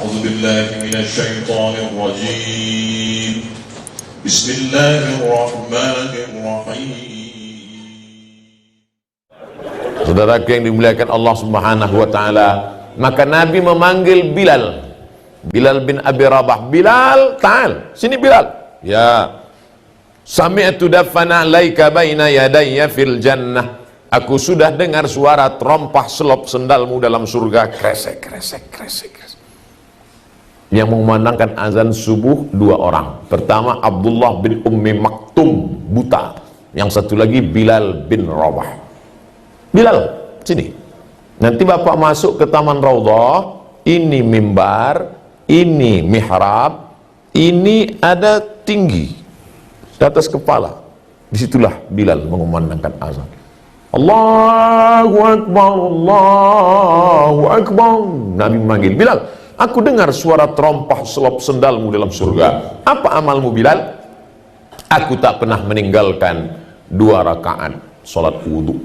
أعوذ بالله من الشيطان الرجيم بسم الله الرحمن الرحيم. Saudaraku yang dimuliakan Allah Subhanahu wa taala, maka Nabi memanggil Bilal bin Abi Rabah. Bilal, ta'al, sini Bilal. Ya. Sami'tu dafana alaika baina yadayya fil jannah. Aku sudah dengar suara terompah selop sendalmu dalam surga. Kresek, kresek, kresek, kresek. Yang mengumandangkan azan subuh dua orang. Pertama Abdullah bin Ummi Maktum, buta. Yang satu lagi Bilal bin Rabah. Bilal, sini. Nanti bapak masuk ke Taman Raudhah. Ini mimbar, ini mihrab, ini ada tinggi di atas kepala. Disitulah Bilal mengumandangkan azan. Allahu Akbar, Allahu Akbar. Nabi memanggil Bilal. Aku dengar suara terompah selop sendalmu dalam surga. Apa amalmu Bilal? Aku tak pernah meninggalkan 2 rakaat salat wudu.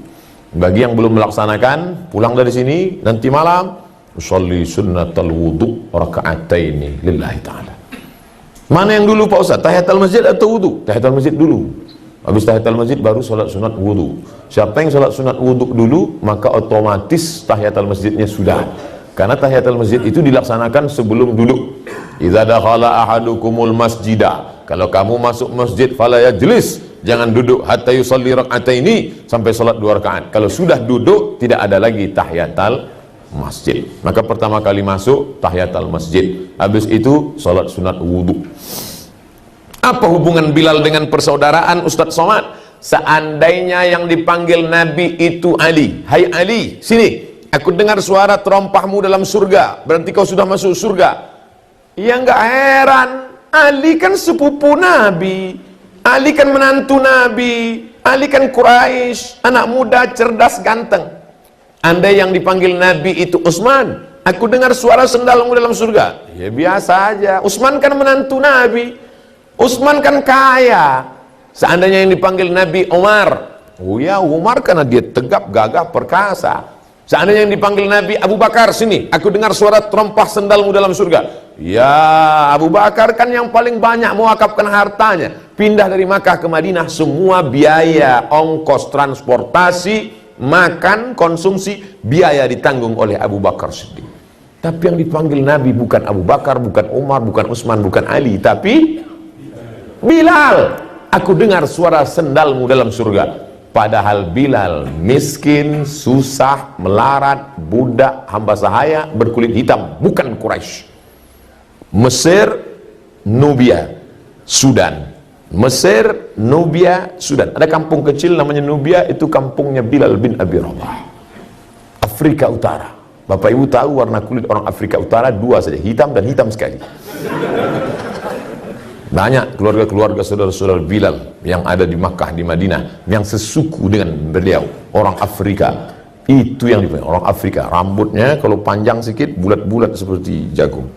Bagi yang belum melaksanakan, pulang dari sini nanti malam usolli sunnatal wudu raka'ataini lillahi ta'ala. Mana yang dulu Pak Ustaz? Tahiyatul masjid atau wudu? Tahiyatul masjid dulu. Habis tahiyatul masjid baru salat sunat wudu. Siapa yang salat sunat wudu dulu, maka otomatis tahiyatul masjidnya sudah. Karena tahiyatul masjid itu dilaksanakan sebelum duduk. Idza dakhala ahadukumul masjidah. Kalau kamu masuk masjid fala yajlis, jangan duduk hatta yusalli rak'ataini, sampai salat 2 rakaat. Kalau sudah duduk tidak ada lagi tahiyatul masjid. Maka pertama kali masuk tahiyatul masjid. Habis itu salat sunat wudu. Apa hubungan Bilal dengan persaudaraan Ustadz Somad? Seandainya yang dipanggil Nabi itu Ali. Hai Ali, sini. Aku dengar suara terompahmu dalam surga. Berarti kau sudah masuk surga. Ya enggak heran. Ali kan sepupu Nabi. Ali kan menantu Nabi. Ali kan Quraisy, anak muda, cerdas, ganteng. Andai yang dipanggil Nabi itu Utsman, aku dengar suara sendalmu dalam surga. Ya biasa aja. Utsman kan menantu Nabi. Utsman kan kaya. Seandainya yang dipanggil Nabi Umar, oh ya Umar karena dia tegap, gagah, perkasa. Seandainya yang dipanggil Nabi Abu Bakar, sini, aku dengar suara terompah sendalmu dalam surga. Ya Abu Bakar kan yang paling banyak mewakafkan hartanya. Pindah dari Makkah ke Madinah, semua biaya, ongkos transportasi, makan, konsumsi, biaya ditanggung oleh Abu Bakar Siddiq. Tapi yang dipanggil Nabi bukan Abu Bakar, bukan Umar, bukan Utsman, bukan Ali, tapi Bilal. Aku dengar suara sendalmu dalam surga. Padahal Bilal miskin, susah, melarat, budak, hamba sahaya, berkulit hitam, bukan Quraisy. Mesir, Nubia, Sudan. Mesir, Nubia, Sudan. Ada kampung kecil namanya Nubia, itu kampungnya Bilal bin Abi Rabah. Afrika Utara. Bapak Ibu tahu warna kulit orang Afrika Utara 2 saja, hitam dan hitam sekali. Banyak keluarga-keluarga saudara-saudara Bilal yang ada di Makkah, di Madinah, yang sesuku dengan beliau, orang Afrika. Itu yang dipanggil orang Afrika. Rambutnya kalau panjang sedikit, bulat-bulat seperti jagung,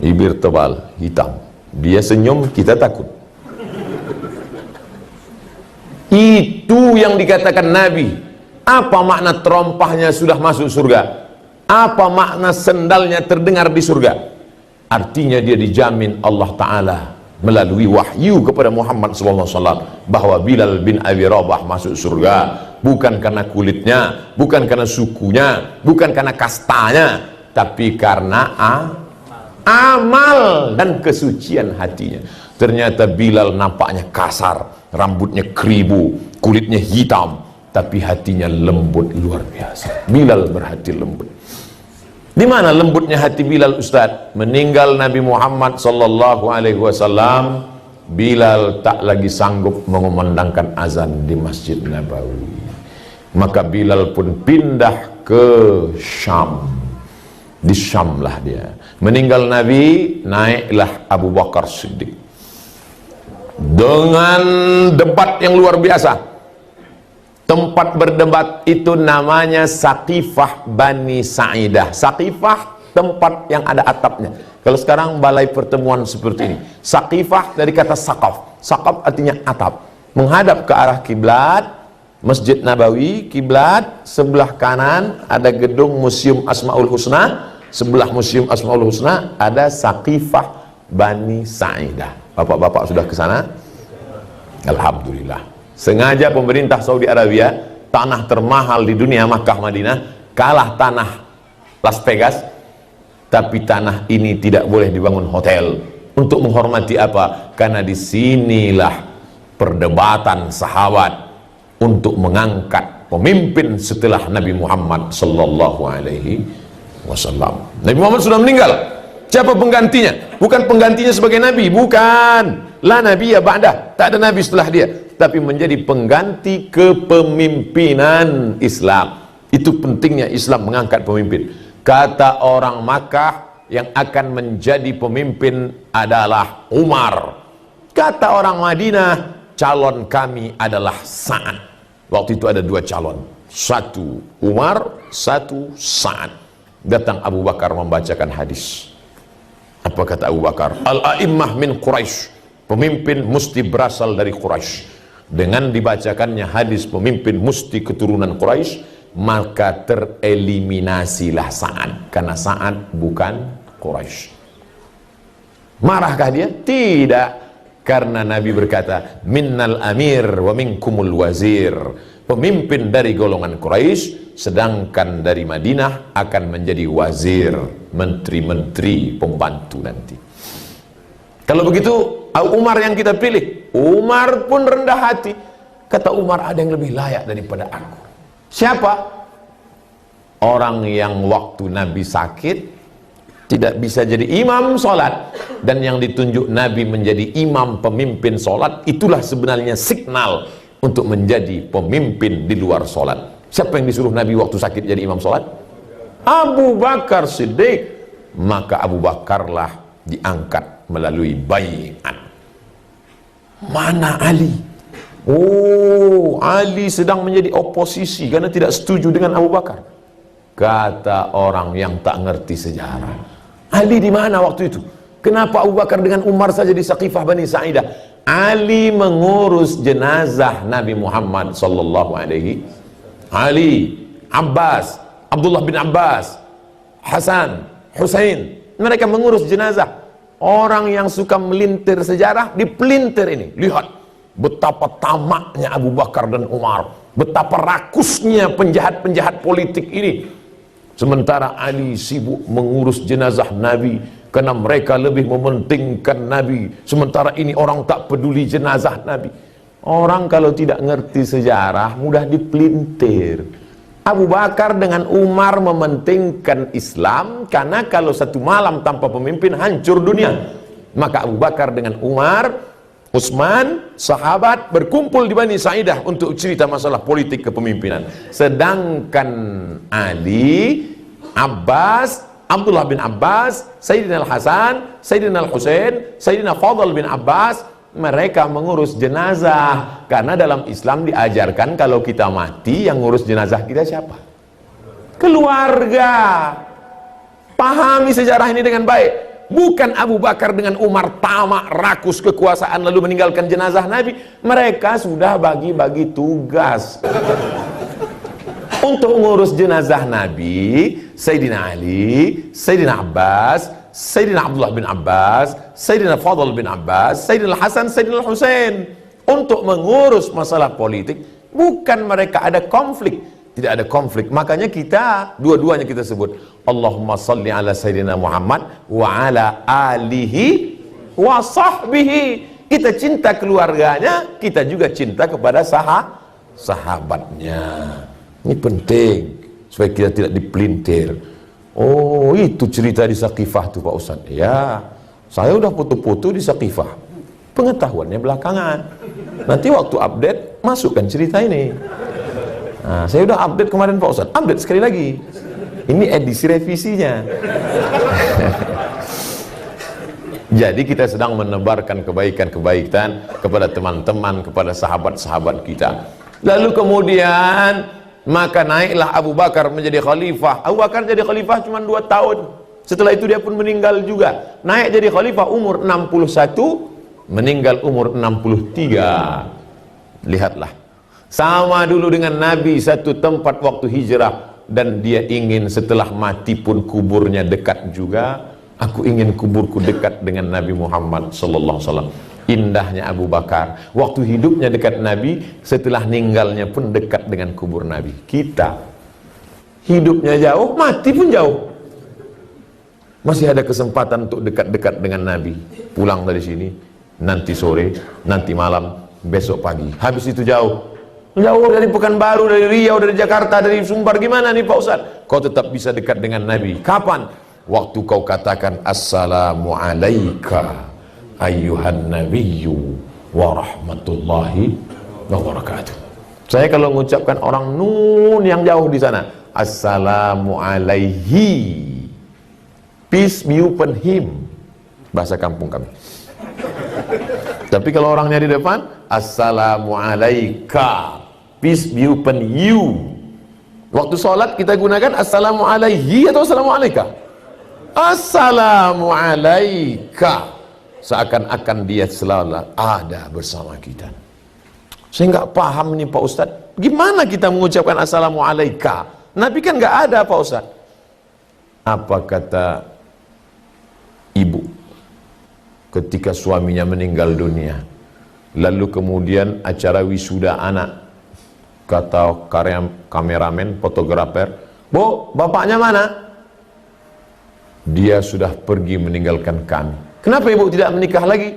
bibir tebal, hitam. Dia senyum, kita takut. Itu yang dikatakan Nabi. Apa makna terompahnya sudah masuk surga? Apa makna sendalnya terdengar di surga? Artinya dia dijamin Allah Ta'ala melalui wahyu kepada Muhammad SAW bahwa Bilal bin Abi Rabah masuk surga. Bukan karena kulitnya, bukan karena sukunya, bukan karena kastanya, tapi karena amal dan kesucian hatinya. Ternyata Bilal nampaknya kasar, rambutnya keribu, kulitnya hitam, tapi hatinya lembut luar biasa. Bilal berhati lembut. Di mana lembutnya hati Bilal Ustaz? Meninggal Nabi Muhammad sallallahu alaihi wasallam, Bilal tak lagi sanggup mengumandangkan azan di Masjid Nabawi. Maka Bilal pun pindah ke Syam. Di Syam lah dia. Meninggal Nabi, naiklah Abu Bakar Siddiq. Dengan debat yang luar biasa. Tempat berdebat itu namanya Saqifah Bani Sa'idah. Saqifah, tempat yang ada atapnya. Kalau sekarang balai pertemuan seperti ini. Saqifah dari kata saqaf. Saqaf artinya atap. Menghadap ke arah kiblat, Masjid Nabawi, kiblat, sebelah kanan ada gedung Museum Asmaul Husna, sebelah Museum Asmaul Husna ada Saqifah Bani Sa'idah. Bapak-bapak sudah ke sana? Alhamdulillah. Sengaja pemerintah Saudi Arabia, tanah termahal di dunia Makkah Madinah, kalah tanah Las Vegas, tapi tanah ini tidak boleh dibangun hotel. Untuk menghormati apa? Karena disinilah perdebatan sahabat untuk mengangkat pemimpin setelah Nabi Muhammad sallallahu alaihi wasallam. Nabi Muhammad sudah meninggal. Siapa penggantinya? Bukan penggantinya sebagai nabi, bukan. La nabiyya ba'dah, tak ada nabi setelah dia, tapi menjadi pengganti kepemimpinan Islam. Itu pentingnya Islam mengangkat pemimpin. Kata orang Makkah, yang akan menjadi pemimpin adalah Umar. Kata orang Madinah, calon kami adalah Sa'ad. Waktu itu ada dua calon, satu Umar, satu Sa'ad. Datang Abu Bakar membacakan hadis. Apa kata Abu Bakar? Al-a'immah min Quraisy, pemimpin mesti berasal dari Quraisy. Dengan dibacakannya hadis pemimpin mesti keturunan Quraisy, maka tereliminasilah Sa'ad, karena Sa'ad bukan Quraisy. Marahkah dia? Tidak, karena Nabi berkata, minnal amir wa minkumul wazir, pemimpin dari golongan Quraisy, sedangkan dari Madinah akan menjadi wazir, menteri-menteri, pembantu nanti. Kalau begitu Umar yang kita pilih. Umar pun rendah hati, kata Umar, ada yang lebih layak daripada aku. Siapa? Orang yang waktu Nabi sakit tidak bisa jadi imam sholat, dan yang ditunjuk Nabi menjadi imam pemimpin sholat, itulah sebenarnya signal untuk menjadi pemimpin di luar sholat. Siapa yang disuruh Nabi waktu sakit jadi imam sholat? Abu Bakar Siddiq. Maka Abu Bakarlah diangkat melalui baiat. Mana Ali? Oh, Ali sedang menjadi oposisi karena tidak setuju dengan Abu Bakar. Kata orang yang tak ngerti sejarah, Ali di mana waktu itu? Kenapa Abu Bakar dengan Umar saja di Saqifah Bani Sa'idah? Ali mengurus jenazah Nabi Muhammad sallallahu alaihi. Ali, Abbas, Abdullah bin Abbas, Hasan, Husain, mereka mengurus jenazah. Orang yang suka melintir sejarah dipelintir ini. Lihat betapa tamaknya Abu Bakar dan Umar, betapa rakusnya penjahat-penjahat politik ini. Sementara Ali sibuk mengurus jenazah Nabi karena mereka lebih mementingkan Nabi. Sementara ini orang tak peduli jenazah Nabi. Orang kalau tidak ngerti sejarah mudah dipelintir. Abu Bakar dengan Umar mementingkan Islam karena kalau satu malam tanpa pemimpin hancur dunia. Maka Abu Bakar dengan Umar, Utsman, sahabat berkumpul di Bani Sa'idah untuk cerita masalah politik kepemimpinan. Sedangkan Ali, Abbas, Abdullah bin Abbas, Sayyidina Al-Hasan, Sayyidina Al-Husain, Sayyidina Fadl bin Abbas, mereka mengurus jenazah. Karena dalam Islam diajarkan kalau kita mati, yang ngurus jenazah kita siapa? Keluarga. Pahami sejarah ini dengan baik. Bukan Abu Bakar dengan Umar tamak, rakus kekuasaan lalu meninggalkan jenazah Nabi. Mereka sudah bagi-bagi tugas untuk mengurus jenazah Nabi. Sayyidina Ali, Sayyidina Abbas, Sayyidina Abdullah bin Abbas, Sayyidina Fadl bin Abbas, Sayyidina Hasan, Sayyidina Husain, untuk mengurus masalah politik. Bukan mereka ada konflik, tidak ada konflik. Makanya kita dua-duanya kita sebut Allahumma salli ala Sayyidina Muhammad wa ala alihi wa sahbihi. Kita cinta keluarganya, kita juga cinta kepada sahabatnya. Ini penting supaya kita tidak dipelintir. Oh, itu cerita di Saqifah tuh Pak Ustaz. Ya, saya udah foto-foto di Saqifah. Pengetahuannya belakangan. Nanti waktu update masukkan cerita ini. Nah, saya udah update kemarin Pak Ustaz. Update sekali lagi. Ini edisi revisinya. Jadi kita sedang menebarkan kebaikan-kebaikan kepada teman-teman, kepada sahabat-sahabat kita. Lalu kemudian maka naiklah Abu Bakar menjadi khalifah. Abu Bakar jadi khalifah cuma 2 tahun. Setelah itu dia pun meninggal juga. Naik jadi khalifah umur 61, meninggal umur 63. Lihatlah. Sama dulu dengan Nabi, satu tempat waktu hijrah. dan dia ingin setelah mati pun kuburnya dekat juga. Aku ingin kuburku dekat dengan Nabi Muhammad sallallahu alaihi wasallam. Indahnya Abu Bakar, waktu hidupnya dekat Nabi, setelah meninggalnya pun dekat dengan kubur Nabi. Kita hidupnya jauh, mati pun jauh. Masih ada kesempatan untuk dekat-dekat dengan Nabi. Pulang dari sini, nanti sore, nanti malam, besok pagi. Habis itu jauh. Jauh dari Pekanbaru, dari Riau, dari Jakarta, dari Sumbar. Gimana nih Pak Ustaz? Kau tetap bisa dekat dengan Nabi. Kapan? Waktu kau katakan Assalamu alaika ayyuhan nabiyyu wa rahmatullahi wa barakatuh. Saya kalau mengucapkan orang nun yang jauh di sana, Assalamu alaihi, peace be upon him, bahasa kampung kami. Tapi kalau orangnya di depan, Assalamu alaika, peace be upon you. Waktu sholat kita gunakan Assalamu alaihi atau Assalamu alaika? Assalamu alaika, seakan-akan dia selalu ada bersama kita. Saya nggak paham nih Pak Ustadz, gimana kita mengucapkan Assalamu alaika? Nabi kan nggak ada Pak Ustadz. Apa kata ibu ketika suaminya meninggal dunia, lalu kemudian acara wisuda anak, kata kameramen, fotografer, Bu, bapaknya mana? Dia sudah pergi meninggalkan kami. Kenapa ibu tidak menikah lagi?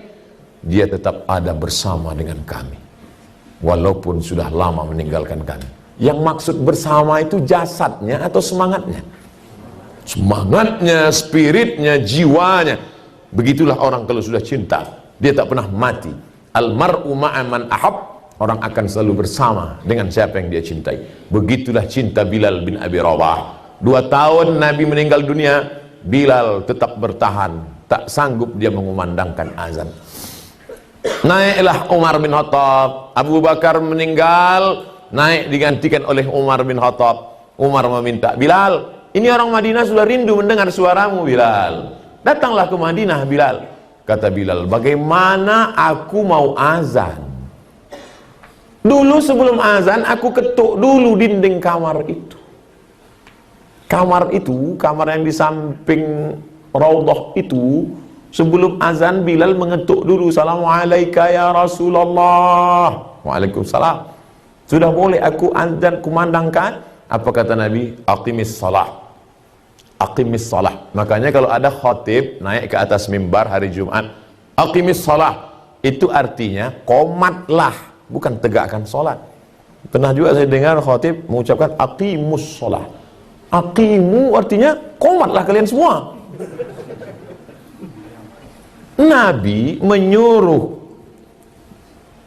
Dia tetap ada bersama dengan kami, walaupun sudah lama meninggalkan kami. Yang maksud bersama itu jasadnya atau semangatnya? Semangatnya, spiritnya, jiwanya. Begitulah orang kalau sudah cinta, dia tak pernah mati. Almar'u ma'aman ahab, orang akan selalu bersama dengan siapa yang dia cintai. Begitulah cinta Bilal bin Abi Rabah. 2 tahun Nabi meninggal dunia, Bilal tetap bertahan, tak sanggup dia mengumandangkan azan. Naiklah Umar bin Khattab. Abu Bakar meninggal, naik digantikan oleh Umar bin Khattab. Umar meminta, Bilal, ini orang Madinah sudah rindu mendengar suaramu Bilal, datanglah ke Madinah Bilal. Kata Bilal, bagaimana aku mau azan? Dulu sebelum azan aku ketuk dulu dinding kamar itu. Kamar itu, kamar yang di samping Raudhah itu, sebelum azan Bilal mengetuk dulu, Assalamualaikum ya Rasulullah. Waalaikumsalam. Sudah boleh aku azan kumandangkan? Apa kata Nabi? Aqimis salah. Aqimis salah. Makanya kalau ada khatib naik ke atas mimbar hari Jumat, aqimis salah, itu artinya komatlah, bukan tegakkan salat. Pernah juga saya dengar khatib mengucapkan aqimus salah. Aqimu artinya komatlah kalian semua. Nabi menyuruh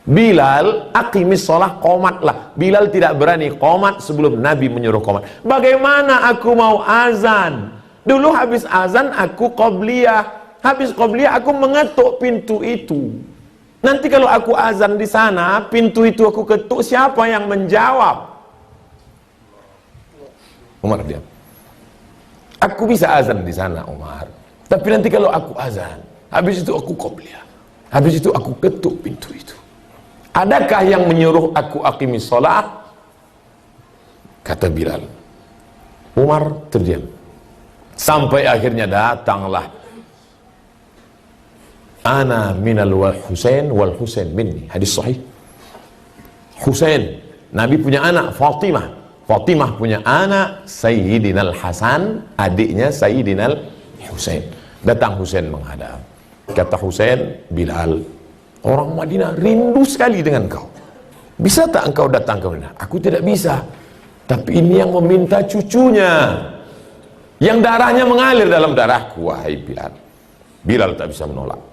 Bilal aqimis sholah, komatlah. Bilal tidak berani komat sebelum Nabi menyuruh komat. Bagaimana aku mau azan? Dulu habis azan aku qobliyah, habis qobliyah aku mengetuk pintu itu. Nanti kalau aku azan di sana, pintu itu aku ketuk, siapa yang menjawab? Umar diam. Aku bisa azan di sana Umar, tapi nanti kalau aku azan, habis itu aku qobliyah, habis itu aku ketuk pintu itu. Adakah yang menyuruh aku aqimis sholat? Kata Bilal. Umar terdiam. Sampai akhirnya datanglah ana minal wal Husain minni. Hadis sahih. Husain, Nabi punya anak Fatimah. Fatimah punya anak Sayyidinal Hasan, adiknya Sayyidinal Husain. Datang Husain menghadap. Kata Husain, Bilal, orang Madinah rindu sekali dengan kau. Bisa tak engkau datang ke Madinah? Aku tidak bisa. Tapi ini yang meminta cucunya, yang darahnya mengalir dalam darahku. Wahai Bilal. Bilal tak bisa menolak,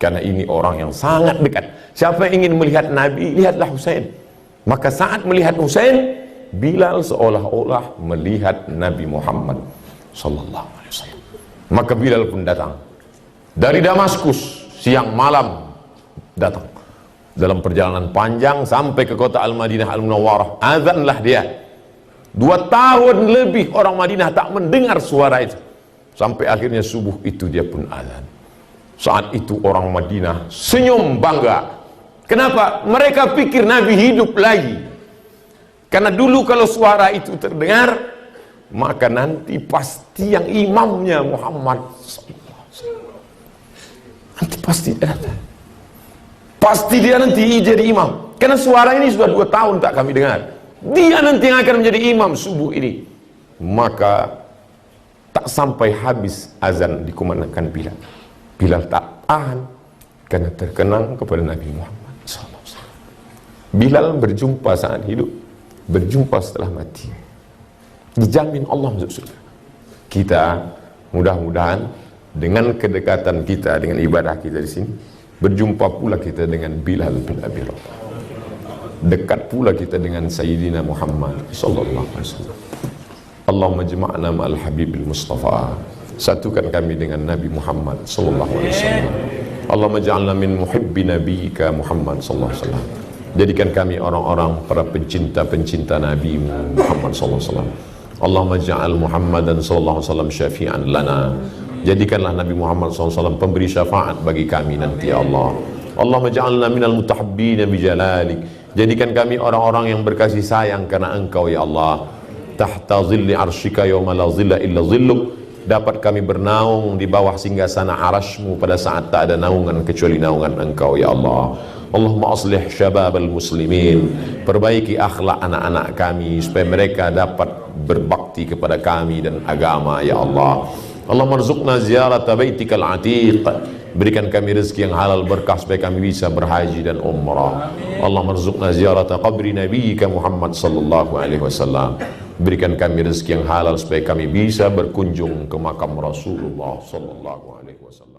karena ini orang yang sangat dekat. Siapa yang ingin melihat Nabi, lihatlah Husain. Maka saat melihat Husain, Bilal seolah-olah melihat Nabi Muhammad sallallahu alaihi wasallam. Maka Bilal pun datang dari Damaskus, siang malam datang. Dalam perjalanan panjang sampai ke kota Al-Madinah Al-Munawwarah, azanlah dia. 2 tahun lebih orang Madinah tak mendengar suara itu. Sampai akhirnya subuh itu dia pun azan. Saat itu orang Madinah senyum bangga. Kenapa? Mereka pikir Nabi hidup lagi. Karena dulu kalau suara itu terdengar, maka nanti pasti yang imamnya Muhammad sallallahu alaihi wasallam. Nanti pasti dia datang. Pasti dia nanti jadi imam. Karena suara ini sudah 2 tahun tak kami dengar. Dia nanti yang akan menjadi imam subuh ini. Maka tak sampai habis azan dikumandangkan Bilal. Bilal tak tahan karena terkenang kepada Nabi Muhammad SAW. Bilal berjumpa saat hidup, berjumpa setelah mati. Dijamin Allah masuk surga. Kita mudah-mudahan dengan kedekatan kita dengan ibadah kita di sini, berjumpa pula kita dengan Bilal bin Abi Rabah. Dekat pula kita dengan Sayyidina Muhammad sallallahu alaihi wasallam. Allahumma jama'na ma'al Habibil Mustafa. Satukan kami dengan Nabi Muhammad sallallahu alaihi wasallam. Allahumma ja'alna min muhibbi nabiyyika Muhammad sallallahu alaihi wasallam. Jadikan kami orang-orang para pencinta-pencinta Nabi Muhammad sallallahu alaihi wasallam. Allahumma ja'al Muhammadan sallallahu alaihi wasallam syafi'an lana. Jadikanlah Nabi Muhammad SAW pemberi syafaat bagi kami nanti ya Allah. Allahumma ja'alna minal mutahabbina bijalalik. Jadikan kami orang-orang yang berkasih sayang karena Engkau ya Allah. Tahta zilli arsyika yawma la zilla illa zilluk. Dapat kami bernaung di bawah singgasana arasy-Mu pada saat tak ada naungan kecuali naungan Engkau ya Allah. Allahumma aslih syababal muslimin. Perbaiki akhlak anak-anak kami supaya mereka dapat berbakti kepada kami dan agama ya Allah. Allahumma rzuqna ziyarata baitikal atiq. Berikan kami rezeki yang halal berkah supaya kami bisa berhaji dan umrah. Allahumma rzuqna ziyarata qabri nabiyyika Muhammad sallallahu alaihi wasallam. Berikan kami rezeki yang halal supaya kami bisa berkunjung ke makam Rasulullah sallallahu alaihi wasallam.